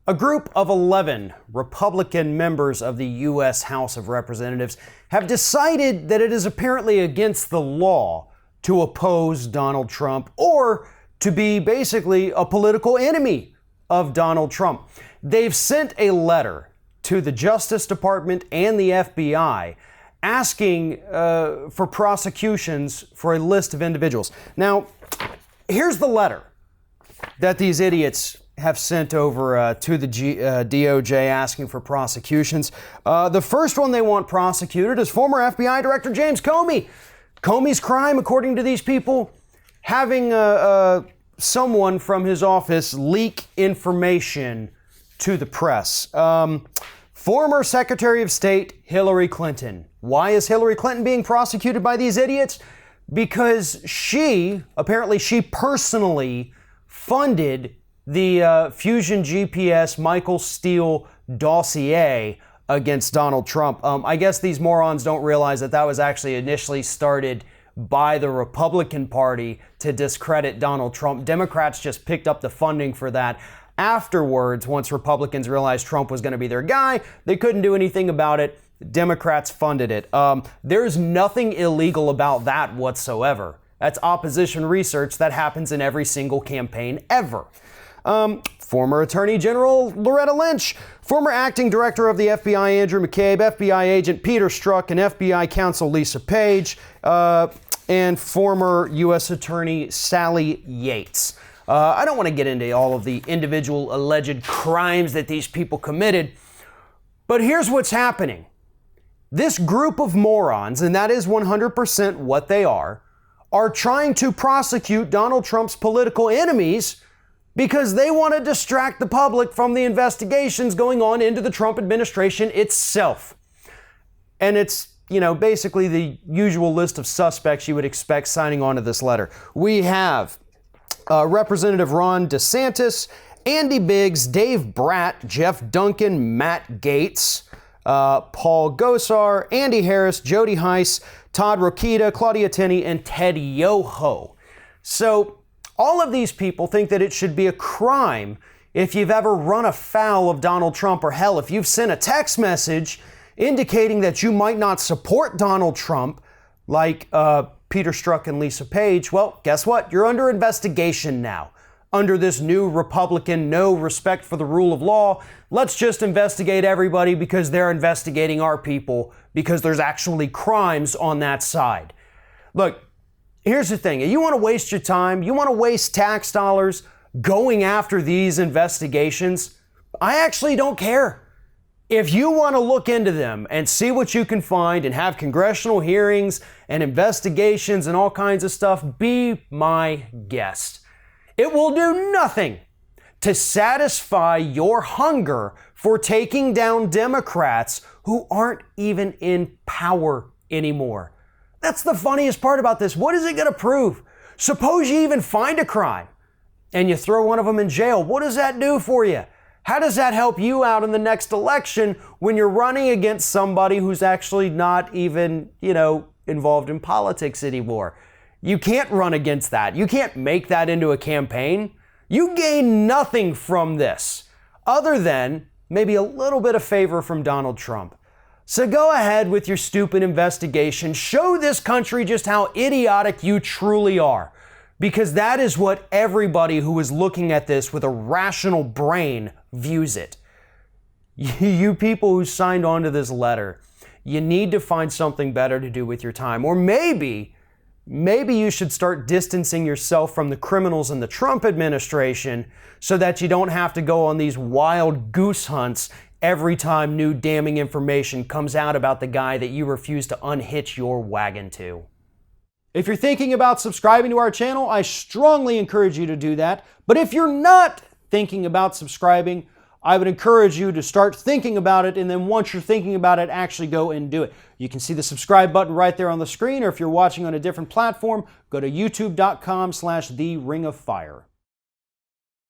A group of 11 Republican members of the U.S. House of Representatives have decided that it is apparently against the law to oppose Donald Trump or to be basically a political enemy of Donald Trump. They've sent a letter to the Justice Department and the FBI asking for prosecutions for a list of individuals. Now, here's the letter that these idiots have sent over to the DOJ asking for prosecutions. The first one they want prosecuted is former FBI Director James Comey. Comey's crime, according to these people, having someone from his office leak information to the press. Former Secretary of State Hillary Clinton. Why is Hillary Clinton being prosecuted by these idiots? Because she personally funded the Fusion GPS Michael Steele dossier against Donald Trump. I guess these morons don't realize that was actually initially started by the Republican Party to discredit Donald Trump. Democrats just picked up the funding for that afterwards. Once Republicans realized Trump was going to be their guy, they couldn't do anything about it. Democrats funded it. There's nothing illegal about that whatsoever. That's opposition research that happens in every single campaign ever. Former Attorney General Loretta Lynch, former acting director of the FBI Andrew McCabe, FBI agent Peter Strzok, and FBI counsel Lisa Page, and former U.S. Attorney Sally Yates. I don't want to get into all of the individual alleged crimes that these people committed, but here's what's happening. This group of morons, and that is 100% what they are trying to prosecute Donald Trump's political enemies because they want to distract the public from the investigations going on into the Trump administration itself. And it's, basically the usual list of suspects you would expect signing on to this letter. We have Representative Ron DeSantis, Andy Biggs, Dave Bratt, Jeff Duncan, Matt Gaetz, Paul Gosar, Andy Harris, Jody Heiss, Todd Rokita, Claudia Tenney, and Ted Yoho. So all of these people think that it should be a crime if you've ever run afoul of Donald Trump, or hell, if you've sent a text message indicating that you might not support Donald Trump, like Peter Strzok and Lisa Page. Well, guess what? You're under investigation now. Under this new Republican, no respect for the rule of law, let's just investigate everybody because they're investigating our people because there's actually crimes on that side. Look, here's the thing. You want to waste your time, you want to waste tax dollars going after these investigations, I actually don't care. If you want to look into them and see what you can find and have congressional hearings and investigations and all kinds of stuff, be my guest. It will do nothing to satisfy your hunger for taking down Democrats who aren't even in power anymore. That's the funniest part about this. What is it going to prove? Suppose you even find a crime and you throw one of them in jail. What does that do for you? How does that help you out in the next election when you're running against somebody who's actually not even, involved in politics anymore? You can't run against that. You can't make that into a campaign. You gain nothing from this other than maybe a little bit of favor from Donald Trump. So go ahead with your stupid investigation. Show this country just how idiotic you truly are, because that is what everybody who is looking at this with a rational brain views it. You people who signed on to this letter, you need to find something better to do with your time. Or maybe you should start distancing yourself from the criminals in the Trump administration so that you don't have to go on these wild goose hunts every time new damning information comes out about the guy that you refuse to unhitch your wagon to. If you're thinking about subscribing to our channel, I strongly encourage you to do that. But if you're not thinking about subscribing, I would encourage you to start thinking about it, and then once you're thinking about it, actually go and do it. You can see the subscribe button right there on the screen, or if you're watching on a different platform, go to youtube.com/theringofFire.